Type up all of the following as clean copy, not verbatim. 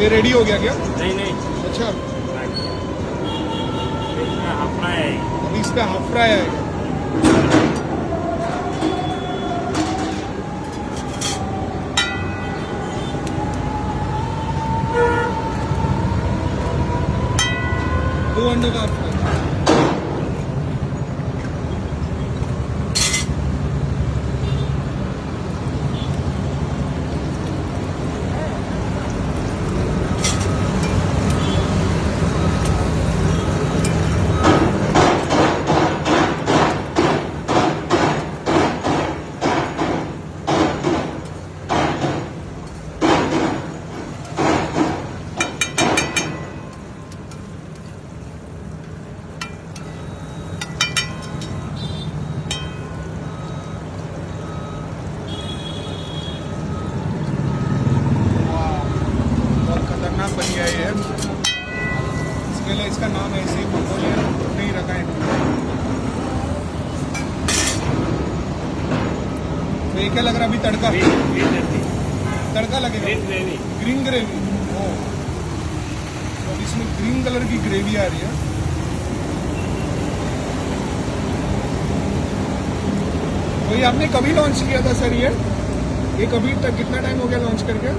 ये रेडी हो गया क्या? नहीं नहीं, अच्छा, इसमें हाफ फ्राई है। अभी इस पे हाफ फ्राई आएगा। दो अंडों का हाफ फ्राई। बन गया ये। इसके लिए इसका नाम ऐसे ही मंगोलियन नहीं रखा है इन्होंने। तो ये क्या लग रहा है अभी? तड़का तड़का लगेगा। Green gravy. ओ, तो इसमें ग्रीन कलर की ग्रेवी आ रही है। तो ये आपने कभी लॉन्च किया था सर? ये कभी तक कितना टाइम हो गया लॉन्च करके?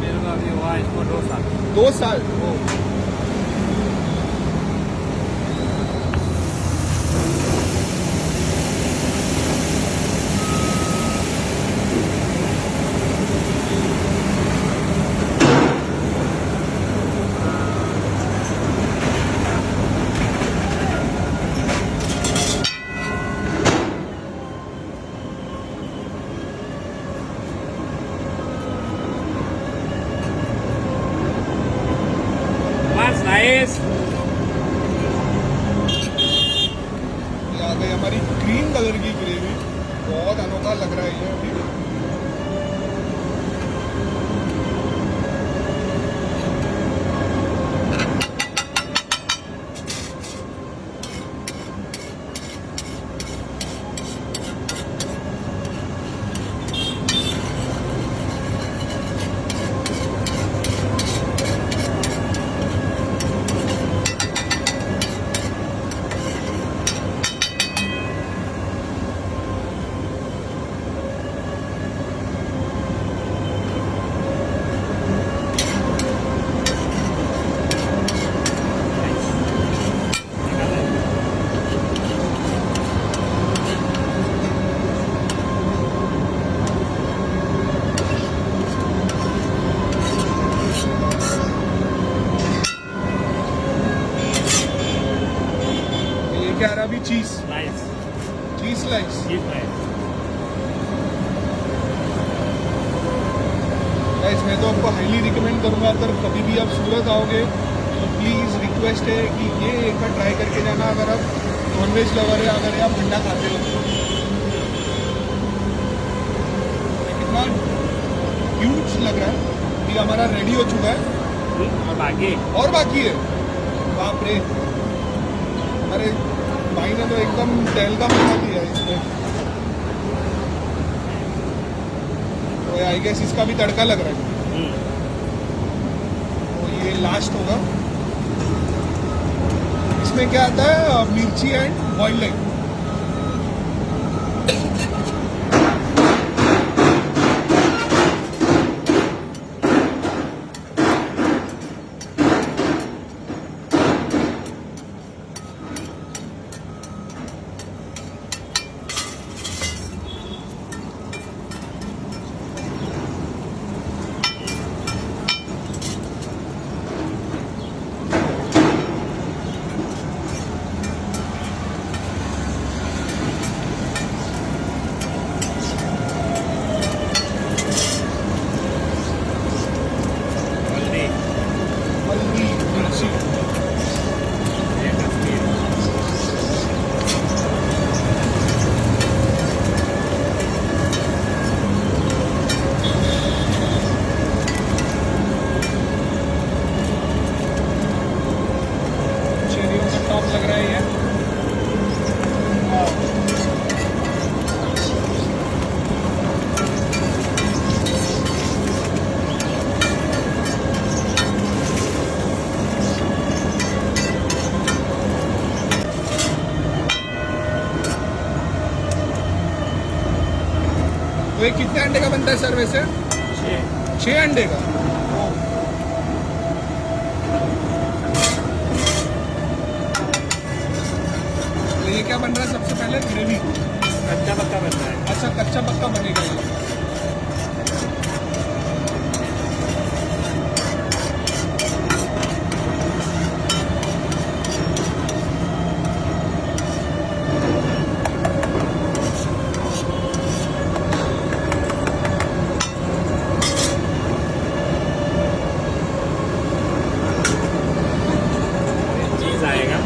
मेरे को अभी हुआ इसको 2 साल। 2 साल। ओ, नाइस। ये आ गई हमारी ग्रीन कलर की ग्रेवी। बहुत अनोखा लग रहा है ये अभी। क्या आ रहा अभी? चीज नाइस। Cheese slice. गाइस, मैं तो आपको हाईली रिकमेंड करूंगा, अगर कभी भी आप सूरत आओगे तो प्लीज़ रिक्वेस्ट है कि ये एक बार ट्राई करके जाना। अगर आप नॉनवेज लवर है, अगर आप अंडा खाते हो तो। कितना ह्यूज लग रहा है। ये हमारा रेडी हो चुका है और बाकी है। बाप रे, हमारे भाई ने तो एकदम तेल का मजा दिया इसमें। तो आई गेस इसका भी तड़का लग रहा है। तो ये लास्ट होगा। इसमें क्या आता है? मिर्ची एंड बॉइल्ड एग। ये कितने अंडे का बनता है सर वैसे? 6 अंडे का। तो ये क्या बन रहा है सबसे पहले? ग्रेवी। कच्चा पक्का बनता है। अच्छा, कच्चा पक्का बनेगा ये। चीज आएगा।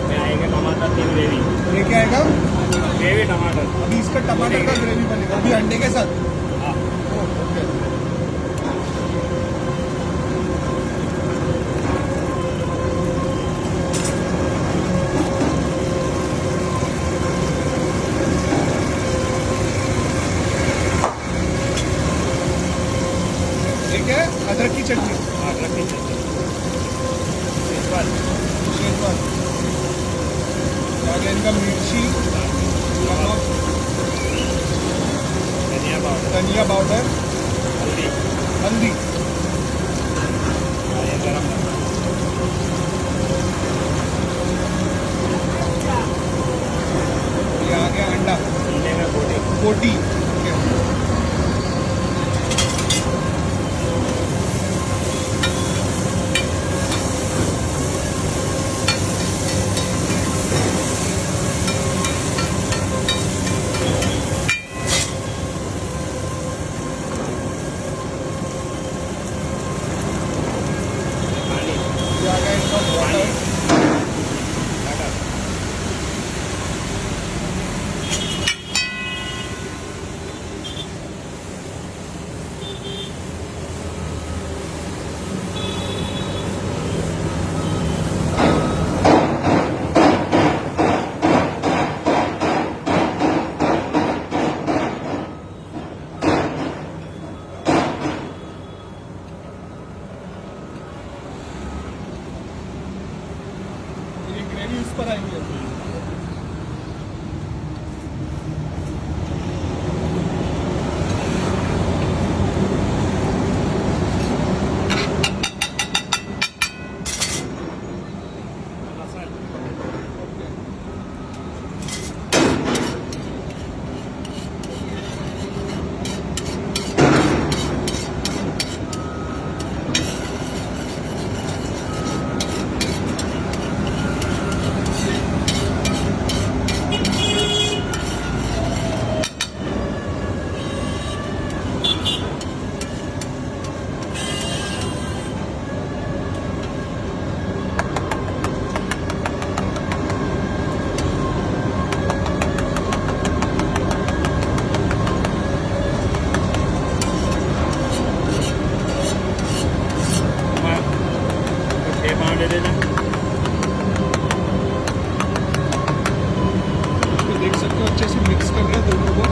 फिर आएगा टमाटर की ग्रेवी। ये क्या आएगा? ग्रेवी टमाटर। अभी इसका टमाटर का ग्रेवी बनेगा अभी अंडे के साथ। हाँ। ओके। ये क्या है? अदरक की चटनी। अदरक की चटनी। शेजवान। शेजवान। आगे इनका मिर्ची, नमक, धनिया पाउडर। धनिया पाउडर, हल्दी। हल्दी। और ये गरम मसाला। ये आ गया अंडा, अंडे में बोटी। बोटी। ओके। पानी। ये आ गया इनका पानी। वाटर। टमाटर। ये ग्रेवी उस पर आएगी अभी। दे देना। तो देख सकते हो अच्छे से मिक्स कर रहे हैं दोनों को।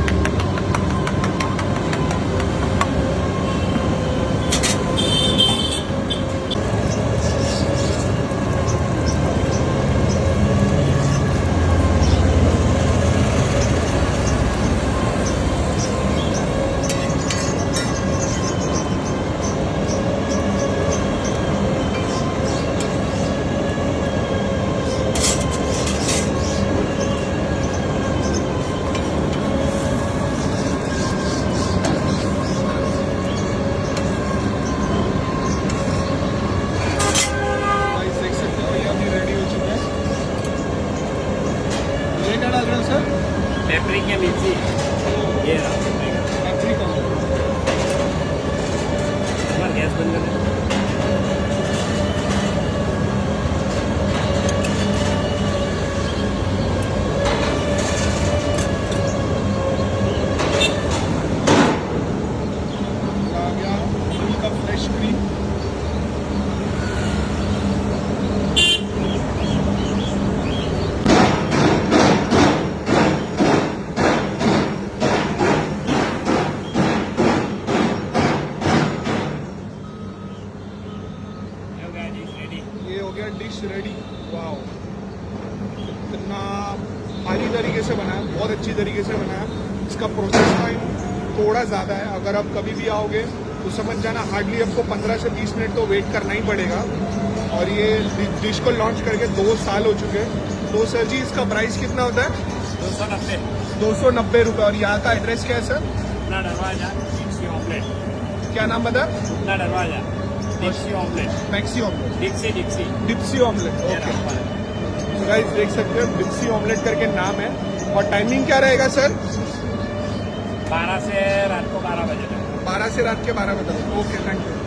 हो गया डिश रेडी। वाओ, इतना भारी तरीके से बना है, बहुत अच्छी तरीके से बना है। इसका प्रोसेस टाइम थोड़ा ज़्यादा है, अगर आप कभी भी आओगे तो समझ जाना हार्डली आपको 15 से 20 मिनट तो वेट करना ही पड़ेगा। और ये डिश को लॉन्च करके 2 साल हो चुके हैं। तो सर जी इसका प्राइस कितना होता है? 290 290 रुपये। और यहाँ का एड्रेस क्या है सर? अपना दरवाजा डिक्सी ऑमलेट। क्या नाम बता? अपना दरवाजा dixie omelette. Maxi omelette, dixie dixie dipsy omelette. Okay guys, देख सकते हो डिप्सी ऑमलेट करके नाम है। और टाइमिंग क्या रहेगा सर? 12 से रात को 12 बजे तक। 12 से रात के 12 बजे तक। Okay, thank you.